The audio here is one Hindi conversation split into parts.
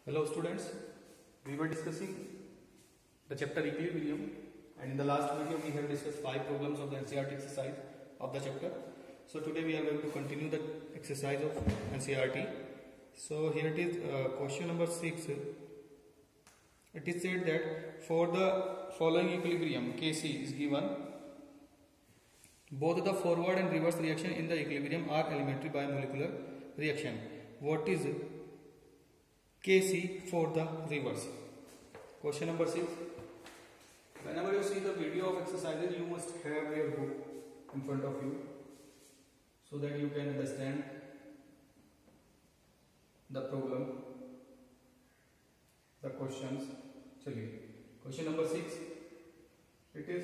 Hello students, we were discussing the chapter equilibrium, and in the last video we have discussed 5 problems of the NCERT exercise of the chapter. So today we are going to continue the exercise of NCERT. So here it is, question number 6. It is said that for the following equilibrium Kc is given, both the forward and reverse reaction in the equilibrium are elementary bimolecular reaction. What is Kc for the reverse? Question number 6. Whenever you see the video of exercises, you must have your book in front of you so that you can understand the problem, the questions. Chaliye, question number 6. It is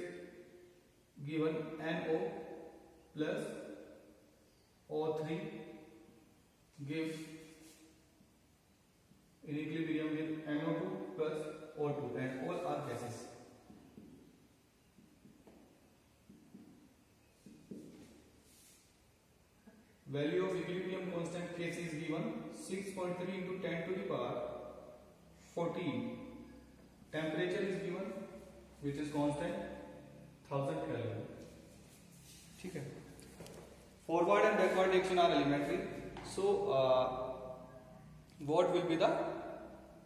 given NO plus O3 gives in equilibrium with NO2 plus O2, and all are gases. Value of equilibrium constant Kc is given 6.3 into 10 to the power 14. Temperature is given, which is constant 1000 Kelvin. ठीक है. Forward and backward reaction are elementary. So what will be the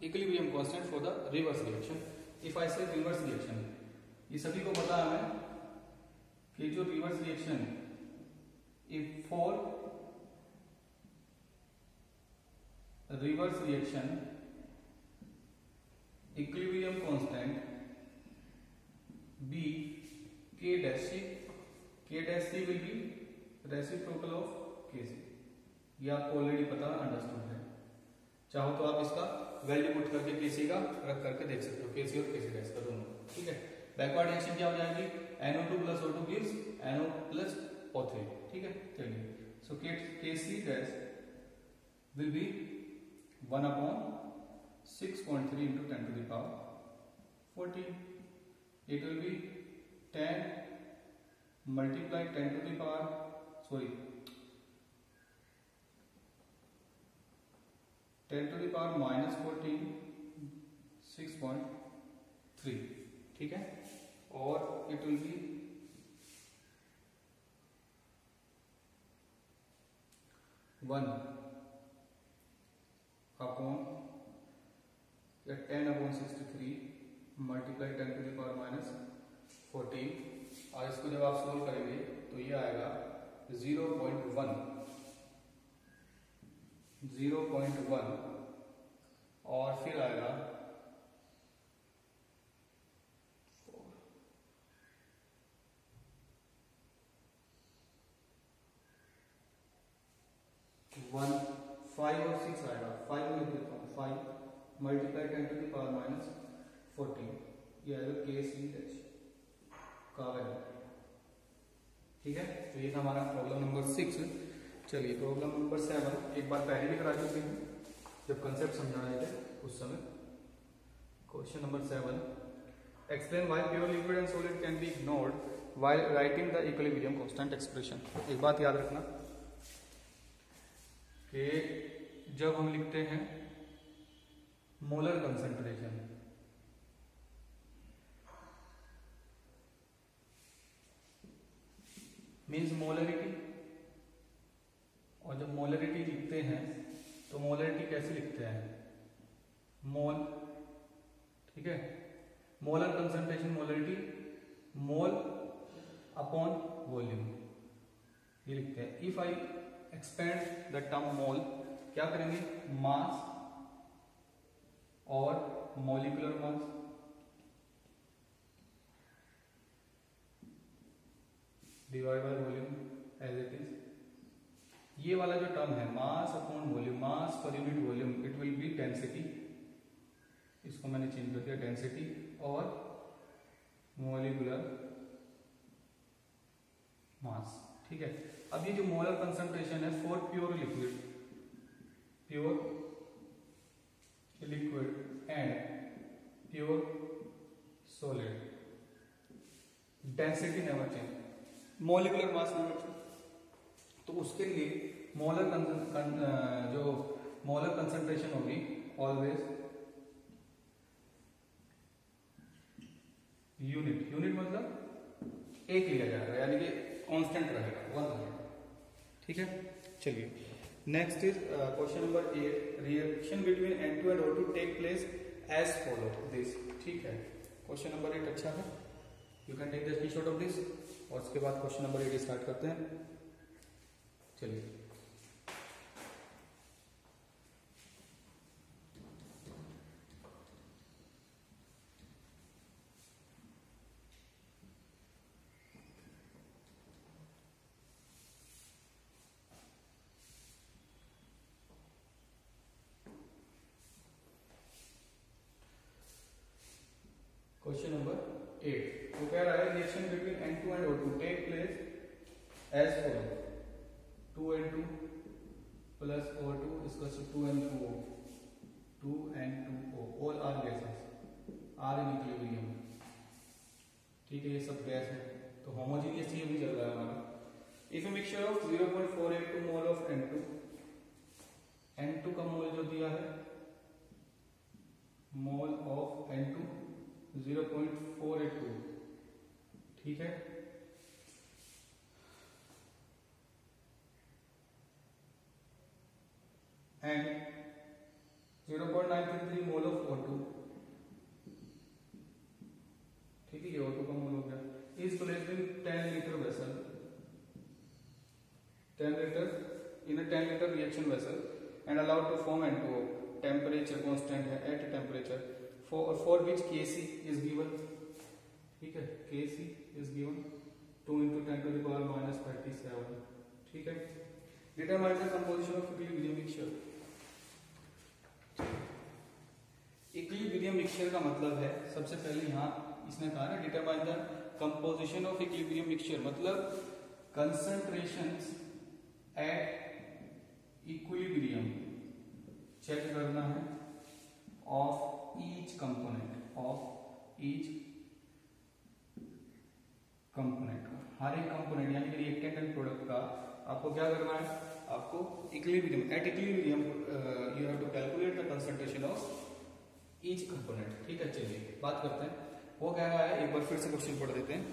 equilibrium constant for the reverse reaction? If I say reverse reaction, ये सभी को पता है हमें कि जो reverse reaction, if for reverse reaction equilibrium constant be K dash C, K dash C will be reciprocal of Kc. ये आपको ऑलरेडी पता अंडरस्टूड है. चाहो तो आप इसका वैल्यू पुट करके Kc का रख करके देख सकते हो, Kc और Kc डैश का दोनों. ठीक है. बैकवर्ड रिएक्शन क्या हो जाएगी? NO2 plus O2 gives NO plus O3. ठीक है. चलिए, सो Kc dash will be 1 upon 6.3 into 10 to the power 14. It will be 10 multiply 10 to the power, sorry, 10 to the power minus 14, 6.3. ठीक है. और it will be 1 upon 10 upon 63 multiply 10 to the power minus 14. और इसको जब आप सोल्व करेंगे तो ये आएगा 0.1 और फिर आएगा 1, 5 और 6 आएगा. 5 लिख देता हूँ. 5 multiply 10 to the power minus 14. ये आएगा Kc डैश का वैल्यू. ठीक है. तो ये था हमारा प्रॉब्लम नंबर 6. चलिए, प्रॉब्लम नंबर 7 एक बार पहले भी करा चुके हैं जब कंसेप्ट समझा रहे थे उस समय. Question number 7. Explain why pure liquid and solid can be ignored while writing the equilibrium constant expression. एक बात याद रखना कि जब हम लिखते हैं मोलर कंसंट्रेशन, मीन्स मोलरिटी, और जब मोलरिटी लिखते हैं तो मोलरिटी कैसे लिखते हैं? मोल. ठीक है. Molar concentration molarity mole upon volume ये लिखते हैं. If I expand the term mole, क्या करेंगे? मास और molecular mass divide by volume as it is. ये वाला जो टर्म है mass upon volume, mass per unit volume, it will be density. इसको मैंने चेंज कर दिया डेंसिटी और मॉलिक्यूलर मास. ठीक है. अब ये जो मोलर कंसंट्रेशन है for pure liquid and pure solid, density never change, molecular mass never change. तो उसके लिए मोलर कंसंट्रेशन होगी ऑलवेज यूनिट, यूनिट मतलब एक लिया जाएगा, यानी कि कांस्टेंट रहेगा, 1 रहेगा। ठीक है, चलिए next is question number 8, reaction between N2 and O2 take place as follow this. ठीक है, क्वेश्चन नंबर 8 अच्छा है, you can take the screenshot of this, और उसके बाद क्वेश्चन नंबर 8 स्टार्ट करते हैं। चलिए क्वेश्चन नंबर 8 तो कह रहा है reaction between N2 and O2 take place as follow, 2N2 plus O2 equals to 2N2O, 2N2O, all are gases are in equilibrium. ठीक है, ये सब गैस है, तो होमोजेनियस ये भी चल रहा है हमारा। If a mixture of 0.482 mole of N2, N2 का मोल जो दिया है, मोल ऑफ N2 0.482, ठीक है, एंड 0.933 मोल ऑफ O2, ठीक है, ये O2 का मोल हो गया, is placed in 10 litre vessel, 10 litre in a 10 litre reaction vessel and allowed to form N2O, temperature constant है at temperature for which Kc is given, ठीक है, Kc is given 2 into 10 to the power minus 37, ठीक है। Determine the composition of equilibrium mixture। Equilibrium mixture का मतलब है, सबसे पहले यहाँ इसने कहा ना determine the composition of equilibrium mixture, मतलब कंसंट्रेशंस एट इक्विलिब्रियम चेक करना है of each component, of each component, हर एक कंपोनेंट यानी कि रिएक्टेंट एंड प्रोडक्ट का आपको क्या करना है, आपको equilibrium, at equilibrium you have to calculate the concentration of each component. ठीक है, चलिए बात करते हैं, वो कह रहा है, एक बार फिर से क्वेश्चन पढ़ देते हैं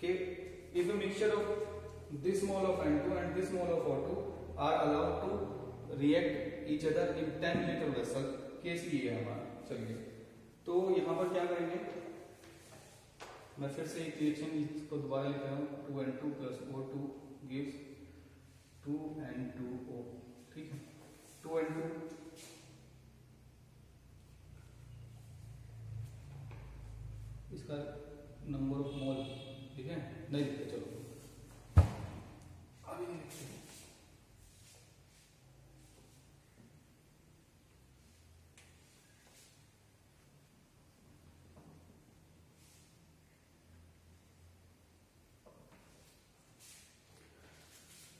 कि if a mixture of this mole of N2 and this mole of O2 are allowed to react each other in 10 litre vessel, case ये है हमारा। चलिए तो यहां पर क्या करेंगे, मैं फिर से एक रिएक्शन को दोबारा लिख रहा हूं, 2N2 plus O2 gives 2N2O, ठीक है, 2N2 इसका नंबर ऑफ मोल, ठीक है, नहीं लिखते, चलो अभी नहीं लिखते।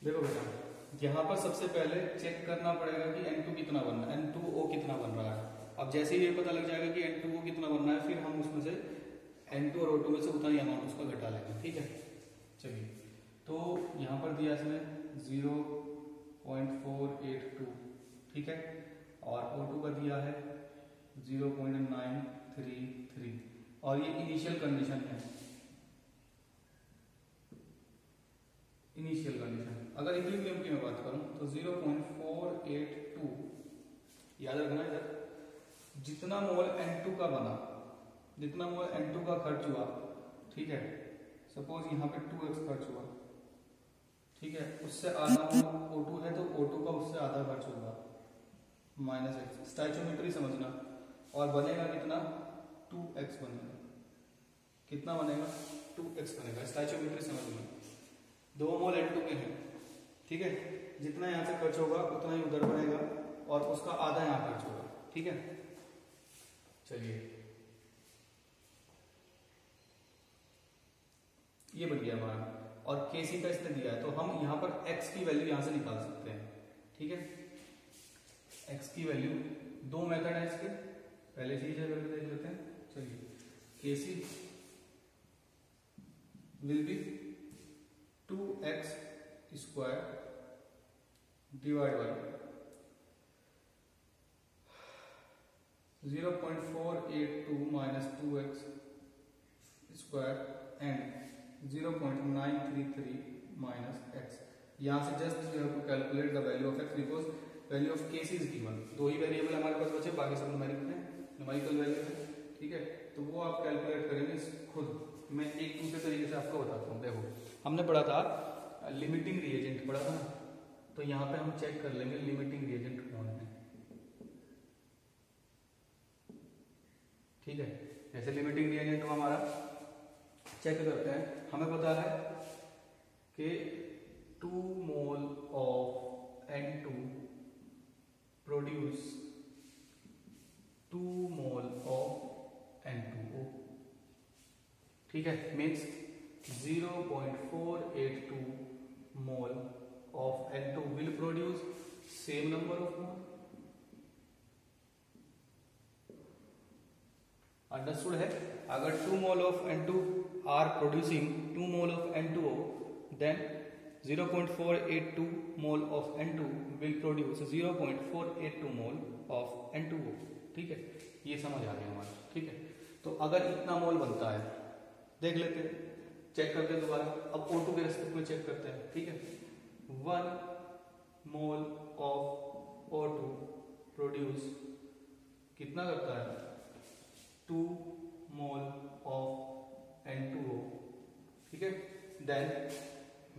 देखो बेटा, यहाँ पर सबसे पहले चेक करना पड़ेगा कि N2 कितना बन रहा है, N2O कितना बन रहा है। अब जैसे ही ये पता लग जाएगा कि N2O कितना बन रहा है, फिर हम उसमें से N2 और O2 में से उतना ही अमाउंट उसका घटा लेंगे। ठीक है, चलिए तो यहाँ पर दिया इसमें 0.482, ठीक है, और O2 का दिया है 0.933, और ये इनिशियल कंडीशन है, इनिशियल कंडीशन। अगर इक्विलिब्रियम की मैं बात करूं तो 0.482, याद रखना इधर, जितना मोल N2 का बना, जितना मोल N2 का खर्च हुआ, ठीक है, सपोज यहाँ पे 2x खर्च हुआ, ठीक है, उससे आधा मोल O2 है तो O2 का उससे आधा खर्च होगा, -x, स्टैचोमेट्री समझना, और बनेगा कितना, 2x बनेगा, कितना बनेगा, 2x बनेगा, स्टैचोमेट्री समझना। 2 मोल N2 के हैं, ठीक है, जितना यहां से खर्च होगा उतना ही उधर बढ़ेगा, और उसका आधा यहां खर्च होगा, ठीक है। चलिए ये बन गया हमारा, और Kc का इसने दिया है, तो हम यहां पर x की वैल्यू यहां से निकाल सकते हैं, ठीक है। x की वैल्यू, 2 मेथड है इसके, पहले चीज है करके देख लेते हैं। चलिए Kc will be 2x square divide by 0.482 minus 2x square and 0.933 minus x. यहाँ से just you have to calculate the value of x because value of K c is given. दो ही वेरिएबल हमारे पास बचे, बाकी सब न्यूमेरिकल वैल्यू है। ठीक है, तो वो आप कैलकुलेट करेंगे खुद। मैं एक दूसरे तरीके से आपको बताता हूँ। देखो, हमने पढ़ा था लिमिटिंग रिएजेंट पढ़ा था ना, तो यहाँ पे हम चेक कर लेंगे लिमिटिंग रिएजेंट कौन है। ठीक है, जैसे लिमिटिंग रिएजेंट को हमारा चेक करते हैं। हमें पता है कि 2 mole of N2 produce 2 mole of N2O। ठीक है, means 0.482 mole of N2 will produce same number of mole। Understood है? अगर 2 mole of N2 are producing 2 mole of N2O, then 0.482 mole of N2 will produce 0.482 mole of N2O। ठीक है, ये समझ आ गया हमारा। ठीक है, तो अगर इतना मोल बनता है, देख लेते हैं, चेक करते हैं दोबारा। अब O2 के रेस्पेक्ट में चेक करते हैं। ठीक है, 1 मोल ऑफ O2 प्रोड्यूस कितना करता है? 2 मोल ऑफ N2O। ठीक है, then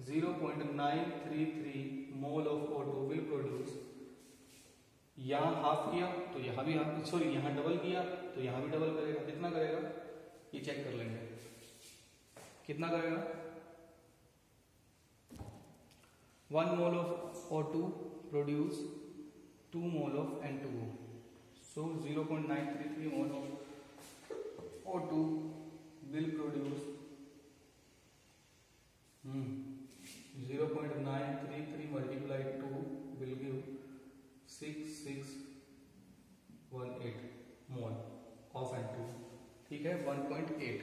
0.933 mole of O2 will produce, यहां हाफ किया तो यहां भी हाफ, सॉरी यहां डबल किया तो यहां भी डबल करेगा। कितना करेगा ये चेक कर लेंगे, कितना करेगा? 1 मोल of O2 produce 2 mole of N2O, so 0.933 mole of O2 will produce 0.933 multiplied 2 will give 6618 mole of N2। ठीक है, 1.8।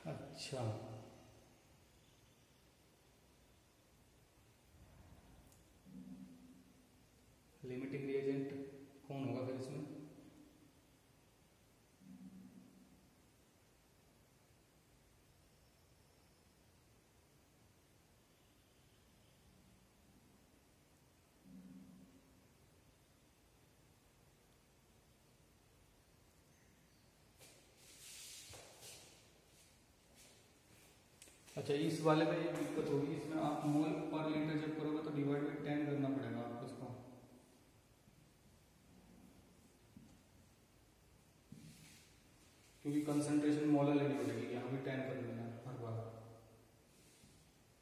अच्छा, लिमिटिंग रिएजेंट कौन होगा फिर इसमें? अच्छा, इस वाले में ये दिक्कत होगी, इसमें आप मोल पर लीटर जब करोगे तो डिवाइड बाई 10 करना पड़ेगा आपको इसको, क्योंकि कंसंट्रेशन मोलर लेनी पड़ेगी। यहाँ भी 10 कर देना हर बार।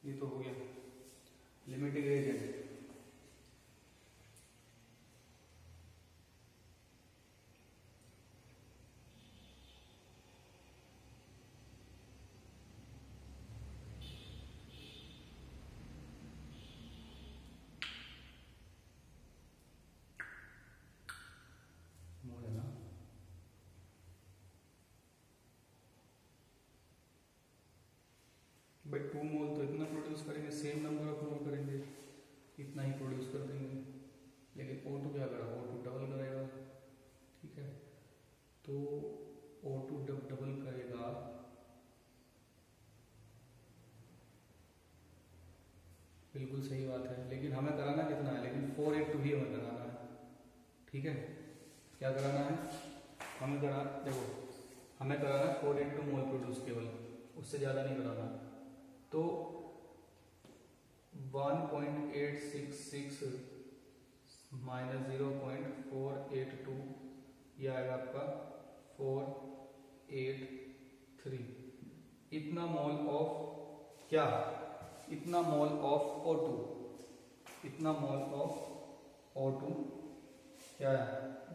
ये तो हो गया लिमिटिंग रिएजेंट। भाई 2 मोल तो इतना प्रोड्यूस करेंगे, सेम नंबर ऑफ मोल करेंगे, इतना ही प्रोड्यूस कर देंगे। लेकिन O2 क्या करेगा? O2 डबल करेगा। ठीक है, तो O2 डबल करेगा, बिल्कुल सही बात है, लेकिन हमें कराना कितना है? लेकिन 482 ही हमें कराना है। ठीक है, क्या कराना है हमें? देखो, हमें कराना है 482 मोल प्रोड्यूस केवल, उससे ज़्यादा नहीं कराना। तो 1.866 माइनस 0.482 ये आएगा आपका 483। इतना मोल ऑफ क्या? इतना मोल ऑफ O2, इतना मोल ऑफ O2 क्या है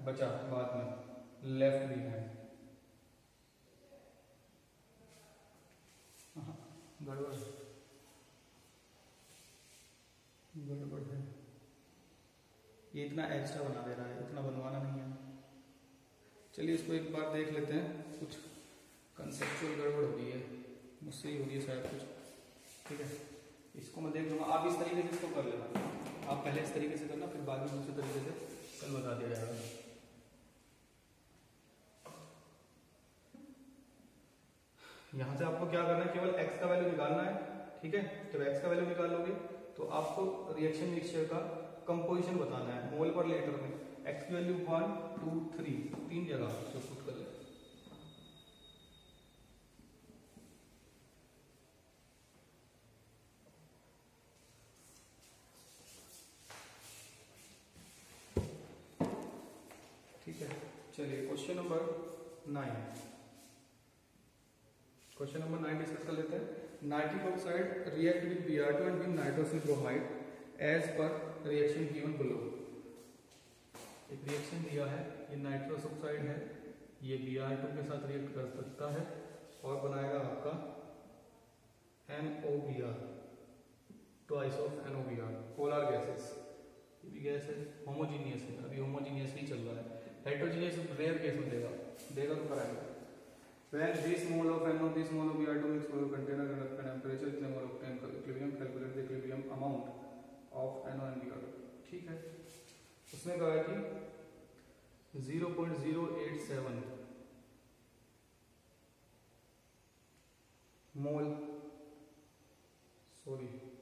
बचा बाद में लेफ्ट बिहाइंड। गड़बड़ है, ये इतना एक्स्ट्रा बना दे रहा है, इतना बनवाना नहीं है। चलिए इसको एक बार देख लेते हैं, कुछ कंसेप्चुअल गड़बड़ हो गई है, मुझसे ही हो गई शायद कुछ। ठीक है, इसको मैं देख लूंगा, आप इस तरीके से इसको कर लेना। आप पहले इस तरीके से करना, फिर बाकी दूसरे तरीके से कल बता दिया जाएगा। यहाँ से आपको क्या करना है, केवल x का वैल्यू निकालना है, ठीक है। जब x का वैल्यू निकाल लोगे तो आपको रिएक्शन मिक्सचर का कंपोजिशन बताना है मोल पर लीटर में। x की वैल्यू 1 2 3 तीन जगह जो पुट कर ले। ठीक है, चलिए question number 9। Question number 9 discuss कर लेते हैं। Nitric oxide react with Br2 and with nitrosyl bromide as per reaction given below. एक रिएक्शन दिया है, ये नाइट्रस ऑक्साइड है, ये Br2 के साथ रिएक्ट कर सकता है और बनाएगा आपका NOBr, twice of NOBr, polar gases. ये भी गैस है, होमोजीनियस है, अभी होमोजीनियस ही चल रहा है। हेटेरोजीनियस रेयर केस में देगा तो कराएगा। When this mole of NO, this mole of Br2 mixed with container under temperature, इतने mole of equilibrium, calculate the equilibrium amount of NO and Br2। ठीक है, उसने कहा है कि 0.087 मोल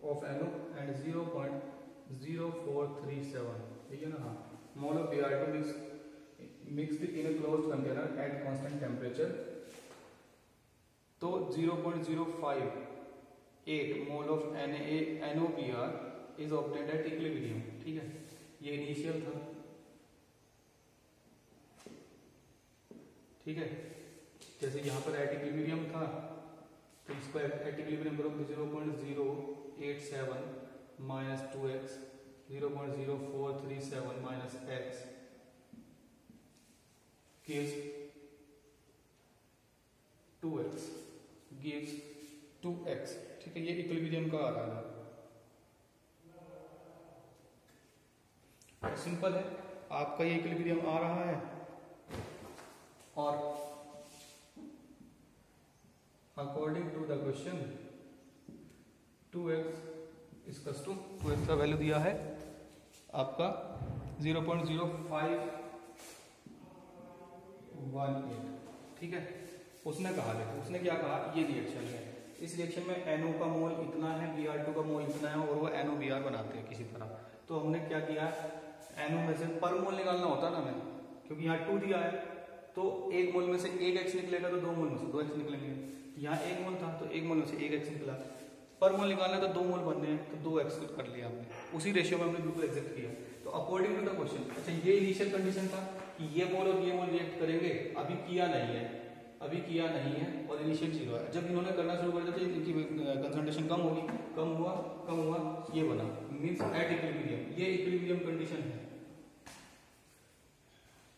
of NO and 0.0437, ठीक है ना। हाँ, मोल of Br2 mixed in a closed container at constant temperature, तो 0.058 mole of NOBr is obtained at equilibrium. ठीक है, ये इनिशियल था, ठीक है। जैसे यहाँ पर एट इक्विलिब्रियम था तो इसको एट इक्विलिब्रियम करोगे 0.087 minus 2x, 0.0437 minus x gives 2x gives 2x। ठीक है, ये इक्विलिब्रियम का आ रहा है। सिंपल है, आपका ये इक्विलिब्रियम आ रहा है और according to the question 2x इसका 2x का वैल्यू दिया है आपका 0.0518। ठीक है, उसने कहा, देखो उसने क्या कहा, ये रिएक्शन है, इस रिएक्शन में NO का मोल इतना है, Br2 का मोल इतना है और वो NOBr बनाते हैं किसी तरह। तो हमने क्या किया, NO में से पर मोल निकालना होता ना हमें, क्योंकि यहाँ 2 दिया है तो एक मोल में से 1x निकलेगा तो 2 मोल में से 2x निकलेंगे। यहाँ 1 मोल था तो 1 मोल में से 1x निकला, पर मोल निकालना है तो 2 मोल बनने हैं तो 2x कर लिया हमने, उसी रेशियो में हमने बिल्कुल एग्जैक्ट किया। तो अकॉर्डिंग टू द क्वेश्चन, अच्छा ये इनिशियल कंडीशन था कि ये मोल और ये मोल रिएक्ट करेंगे, अभी किया नहीं है और इनिशियल 0 है। जब इन्होंने करना शुरू कर दिया तो इनकी कंसंट्रेशन कम होगी, कम हुआ ये बना, मींस एट इक्विलिब्रियम। ये इक्विलिब्रियम कंडीशन है,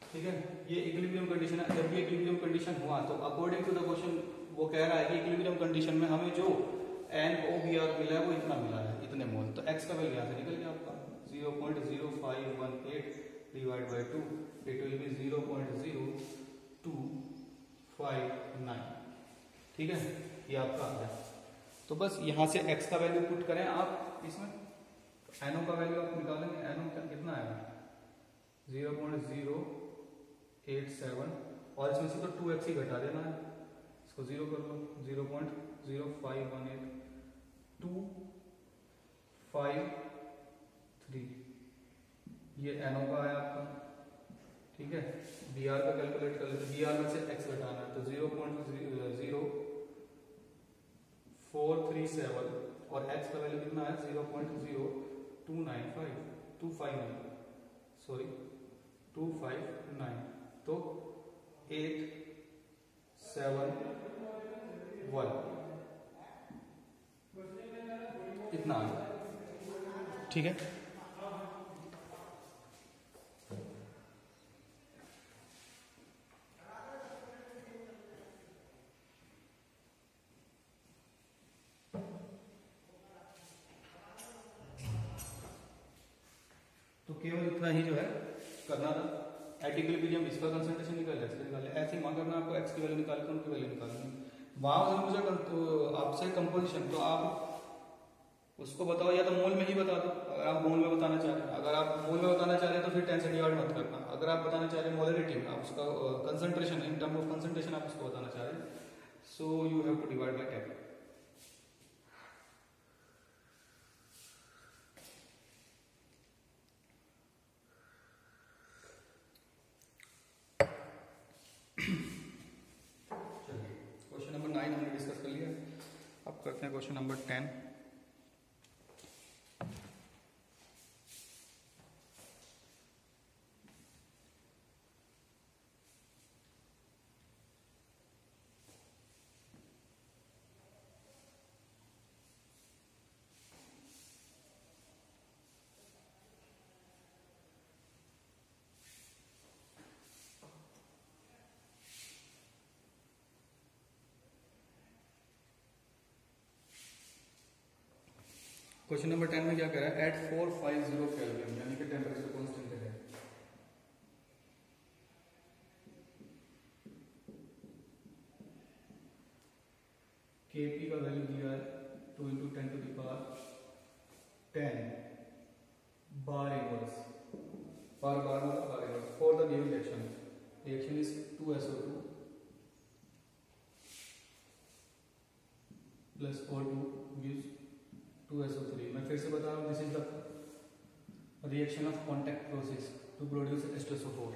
ठीक है, ये इक्विलिब्रियम कंडीशन है। जब ये इक्विलिब्रियम कंडीशन हुआ तो अकॉर्डिंग टू द क्वेश्चन वो कह रहा है कि इक्विलिब्रियम कंडीशन में हमें जो NOBr मिला है वो इतना मिला है, इतने मोल। तो x का वैल्यू यहाँ से निकल गया आपका 0.0518 divide by 2, it will be 0.0259। ठीक है, ये आपका आ गया। तो बस यहाँ से x का वैल्यू पुट करें आप इसमें, NO का वैल्यू आप निकालेंगे, NO कितना आएगा 0.087 और इसमें से तो 2x ही घटा देना है, इसको 0 कर लो, 0.0518 253, ये NO का है आपका। ठीक है, Br का कैलकुलेट कर लेते, Br में से x घटाना है तो 0.0437 और x का वैल्यू कितना है 0.0259 तो 871 इतना आ गया। ठीक है, तो केवल इतना ही जो है करना था। एट इक्विलिब्रियम इसका कंसंट्रेशन निकाल ऐसे ही वहां करना, आपको x की वैल्यू निकाल कर उनकी वैल्यू निकालनी। वहां से मुझे आपसे कंपोजिशन, तो आप उसको बताओ, या तो मोल में ही बता दो अगर आप मोल में बताना चाह रहे हैं। अगर आप मोल में बताना चाह रहे हैं तो फिर 10 से डिवाइड मत करना। अगर आप बताना चाह रहे हैं मोलरिटी में, आप उसका concentration in term of concentration आप उसको बताना चाह रहे हैं, so you have to divide by 10। चलिए क्वेश्चन नंबर 9 हमने डिस्कस कर लिया। अब करते हैं क्वेश्चन नंबर 10। क्वेश्चन नंबर 10 में क्या कह रहा है, एट 450 केल्विन यानी कि टेम्परेचर कांस्टेंट है। Kp का वैल्यू दिया है 2 × 10⁻10 बार इनवर्स, बार मतलब bar inverse for the given reaction. Reaction is 2SO2 plus O2 gives 2SO3। मैं फिर से बता रहा हूँ, this is the reaction of contact process to produce H2SO4।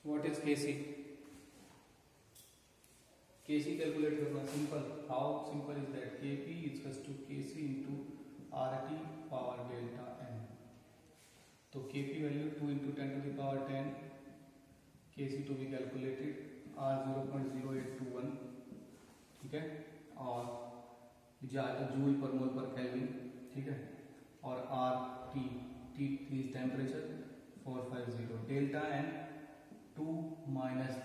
What is Kc? Kc calculate करना simple. How simple is that? Kp equals to Kc into RT power delta n। तो Kp value 2 × 10⁻10, Kc to be calculated R 0.0821, ठीक है, और जूल पर मोल पर केल्विन, ठीक है, और R T is temperature 450, delta n 2 -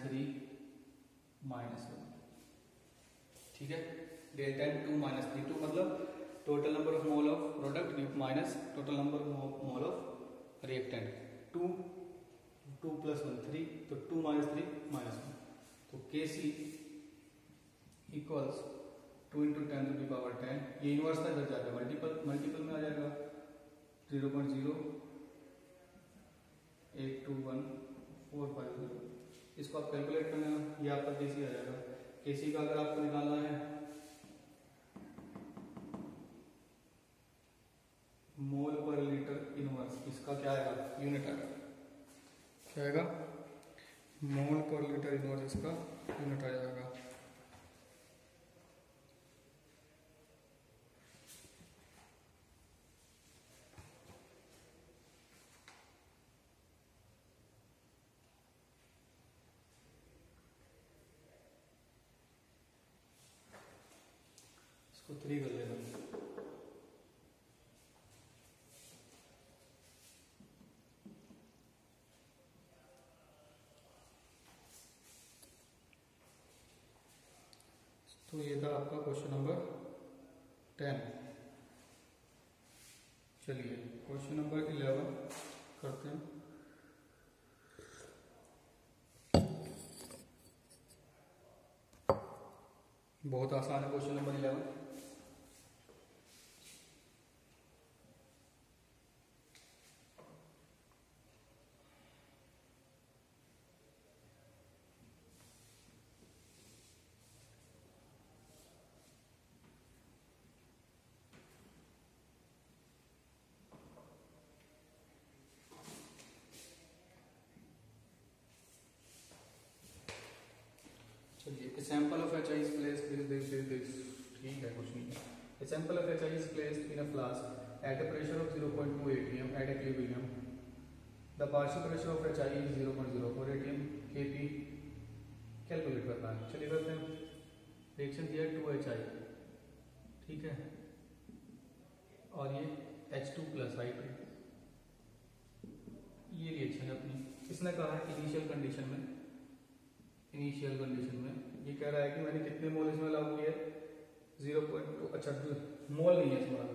3 - 1, ठीक है, डेल्टा एन 2 - 3, 2 मतलब total number of mole of product minus total number of mole of reactant. 2 + 1 3, तो 2 - 3 - 1, तो Kc इक्वल्स 2 × 10⁻10, ये इनवर्स था, इधर जाएगा मल्टीपल में आ जाएगा 0.0821,450। इसको आप कैलकुलेट करना, ये आपका Kc आ जाएगा। Kc का अगर आपको निकालना है मोल पर लीटर इनवर्स, इसका क्या आएगा, यूनिट आएगा, क्या आएगा, मोल पर लीटर इनवर्स, इसका यूनिट आ जाएगा। इसको 3 कर लेना। तो ये था आपका क्वेश्चन नंबर 10। चलिए क्वेश्चन नंबर 11 करते हैं। बहुत आसान है क्वेश्चन नंबर 11। चलिए sample of HI is placed this ठीक है, कुछ नहीं है। A sample of HI is placed in a flask at a pressure of 0.2 atm at equilibrium. The partial pressure of HI is 0.04 atm Kp calculate करना है। चलिए करते हैं। रिएक्शन दिया 2HI, ठीक है, और ये H2 + I2, ये रिएक्शन है अपनी। इसने कहा है इनिशियल कंडीशन में ये कह रहा है कि मैंने कितने मोल इसमें लागू किए, 0.2, अच्छा मोल नहीं है इसमें।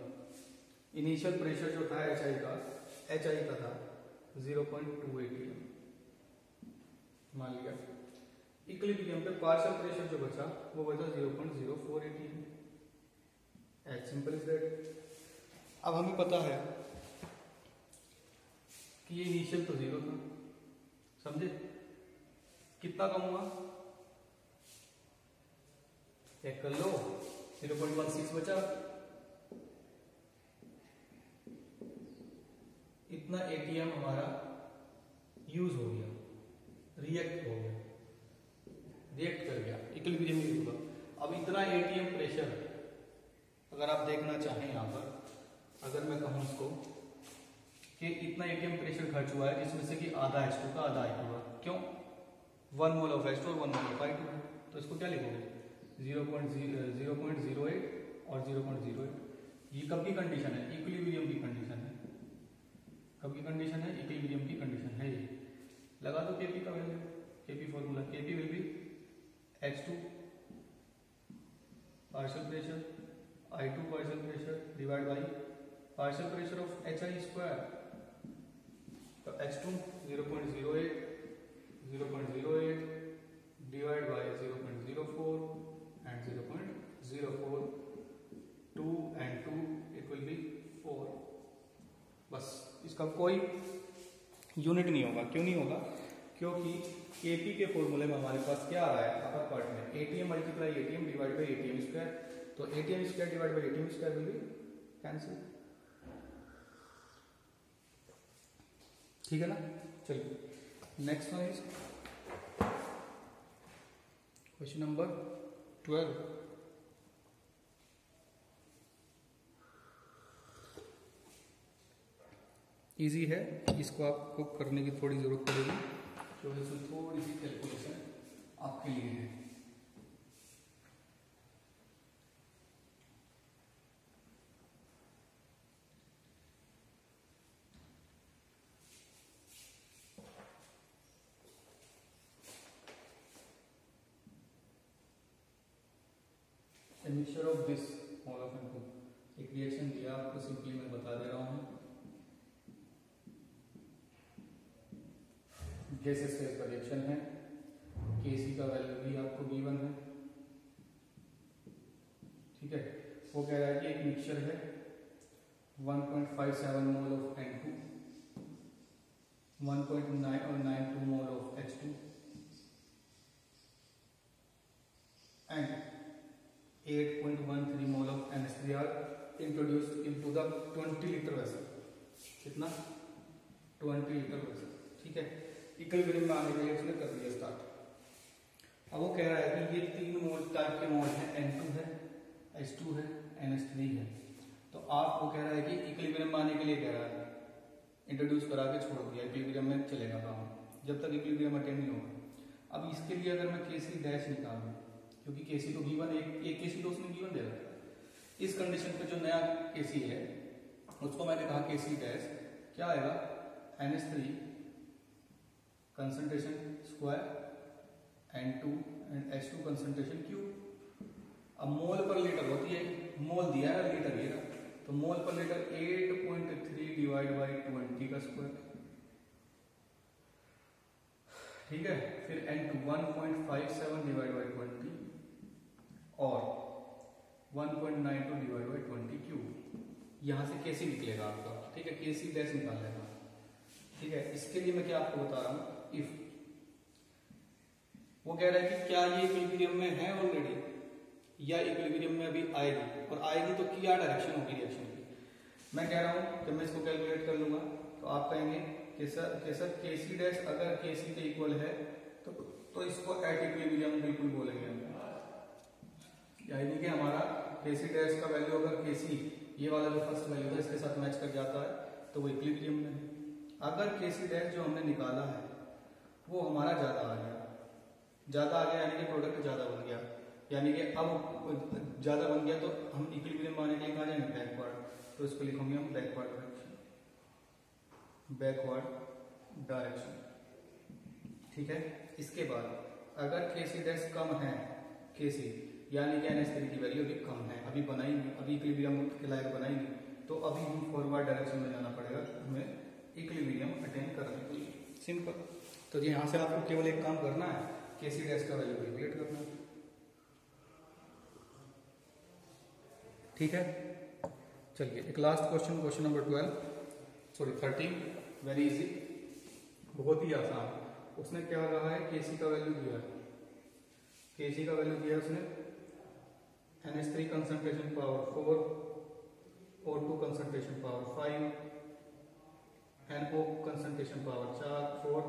इनिशियल प्रेशर जो था HI का था 0.2 atm मान लिया। इक्विलिब्रियम पे पार्शियल प्रेशर जो बचा वो बचा 0.04 atm। As simple is that. अब हमें पता है कि ये इनिशियल तो 0 था, समझे? कितना कम हुआ, चेक कर लो, 0.16 बचा। इतना एटीएम हमारा यूज हो गया, रिएक्ट हो गया, रिएक्ट कर गया, इक्विलिब्रियम यूज हुआ। अब इतना एटीएम प्रेशर अगर आप देखना चाहें यहाँ पर, अगर मैं कहूँ इसको कि इतना एटीएम प्रेशर खर्च हुआ है जिसमें से कि आधा H2 का आधा I2 का, क्यों? 1 मोल ऑफ H2 और 1 मोल ऑफ I2 है, तो इसको क्या लिखोगे? 0.08 और 0.08। ये कब की कंडीशन है? इक्विलिब्रियम की कंडीशन है। कब की कंडीशन है? इक्विलिब्रियम की कंडीशन है ये। लगा दो Kp का value, Kp formula, Kp will be H2 partial pressure, I2 partial pressure divide by partial pressure of HI square. तो H2 0.08 divide by 0.04 and 0.04, 2 and 2 it will be 4। बस इसका कोई यूनिट नहीं होगा। क्यों नहीं होगा? क्योंकि Kp के फॉर्मूले में हमारे पास क्या आ रहा है अपर पार्ट में? Atm multiply atm divide by atm square. तो atm square divide by atm square will be cancel. ठीक है ना? चलिए next one is question number 12। Easy है, इसको आपको करने की थोड़ी जरूरत पड़ेगी, क्योंकि इसमें थोड़ी सी कैलकुलेशन आपके लिए है। Mixture of this mole of N2, एक रिएक्शन दिया आपको, सिंपली मैं बता दे रहा हूं। गैसेस का रिएक्शन है, Kc का वैल्यू भी आपको V1 है, ठीक है। वो कह रहा है कि एक मिक्सचर है 1.57 मोल of N2, 1.92 mole of H2 and 8.13 mole of NH3 are introduced into the 20 litre vessel. कितना? 20 लीटर वेसल, ठीक है। इक्विलिब्रियम में आने के लिए उसने कर दिया स्टार्ट। अब वो कह रहा है कि ये 3 मोल टाइप के मोल हैं, N2 है, H2 है, NH3 है। तो आपको कह रहा है कि इक्विलिब्रियम में आने के लिए कह रहा है, इंट्रोड्यूस करा के छोड़ दिया, इक्विलिब्रियम में चलेगा काम जब तक इक्विलिब्रियम अटेन नहीं होगा। अब इसके लिए अगर मैं Kc डैश निकालूं, क्योंकि Kc तो V1 एक Kc तो उसने V1 दे रखा है। इस कंडीशन पे जो नया Kc है उसको मैंने कहा Kc डैश क्या आएगा? NH3 concentration square N2 and H2 concentration cube. अब मोल पर लीटर होती है, मोल दिया है लीटर ये, तो मोल पर लीटर 8.3 डिवाइड बाई 20 का स्क्वायर, ठीक है। फिर N2 1.57 डिवाइड बाई 20 और 1.92 डिवाइड बाई 20 क्यूब। यहां से Kc निकलेगा आपका, ठीक है। Kc डैश निकाल लेना, ठीक है। इसके लिए मैं क्या आपको बता रहा हूं, इफ वो कह रहा है कि क्या ये इक्विलिब्रियम में है ऑलरेडी या इक्विलिब्रियम में अभी आएगी, और आएगी तो क्या डायरेक्शन होगी रिएक्शन की। मैं कह रहा हूं जब मैं इसको कैलकुलेट कर लूंगा तो आप कहेंगे कि सर Kc डैश अगर Kc के इक्वल है तो इसको एट इक्विलिब्रियम बिल्कुल बोलेंगे हम, यानी कि हमारा Kc डैश का वैल्यू अगर Kc ये वाला जो फर्स्ट वैल्यू है इसके साथ मैच कर जाता है तो वो इक्विलिब्रियम में है। अगर Kc डैश जो हमने निकाला है वो हमारा ज्यादा आ गया, यानी कि प्रोडक्ट ज्यादा बन गया, यानी कि अब ज्यादा बन गया तो हम इक्विलिब्रियम आने के लिए कहाँ जाएंगे? बैकवर्ड। तो इसको लिखेंगे हम बैकवर्ड डायरेक्शन, ठीक है। इसके बाद अगर Kc डैश कम है, Kc यानी कि NH3 की वैल्यू अभी कम है, अभी बनाई नहीं, अभी इक्विलिब्रियम के लायक बनाई नहीं, तो अभी हम फॉरवर्ड डायरेक्शन में जाना पड़ेगा हमें इक्विलिब्रियम अटेन करने के लिए, सिंपल। तो यहाँ से आपको केवल एक काम करना है, Kc डैश का वैल्यू कैलकुलेट करना है। ठीक है, चलिए एक last question, question number 13, very easy, बहुत ही आसान। उसने क्या कहा है, केसी का वैल्यू दिया है, केसी का वैल्यू दिया है उसने NH3 concentration power 4, O2 concentration power 5, NO concentration power 4,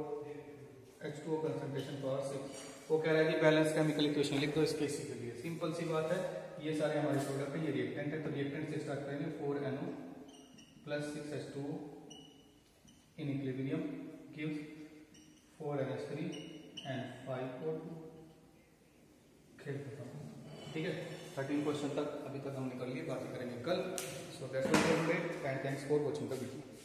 H2O concentration power 6। वो कह रहा है कि बैलेंस केमिकल इक्वेशन लिख दो इस केसी के लिए। सिंपल सी बात है, ये सारे हमारे प्रोडक्ट है, ये रिएक्टेंट है, तो रिएक्टेंट से स्टार्ट करेंगे। 4NO plus 6H2O in equilibrium gives 4NH3 and 5O2। खेल खत्म, ठीक है। 13 क्वेश्चन तक अभी तक हम निकल लिए, बाकी करेंगे कल। So that's all for today and thanks for watching the video.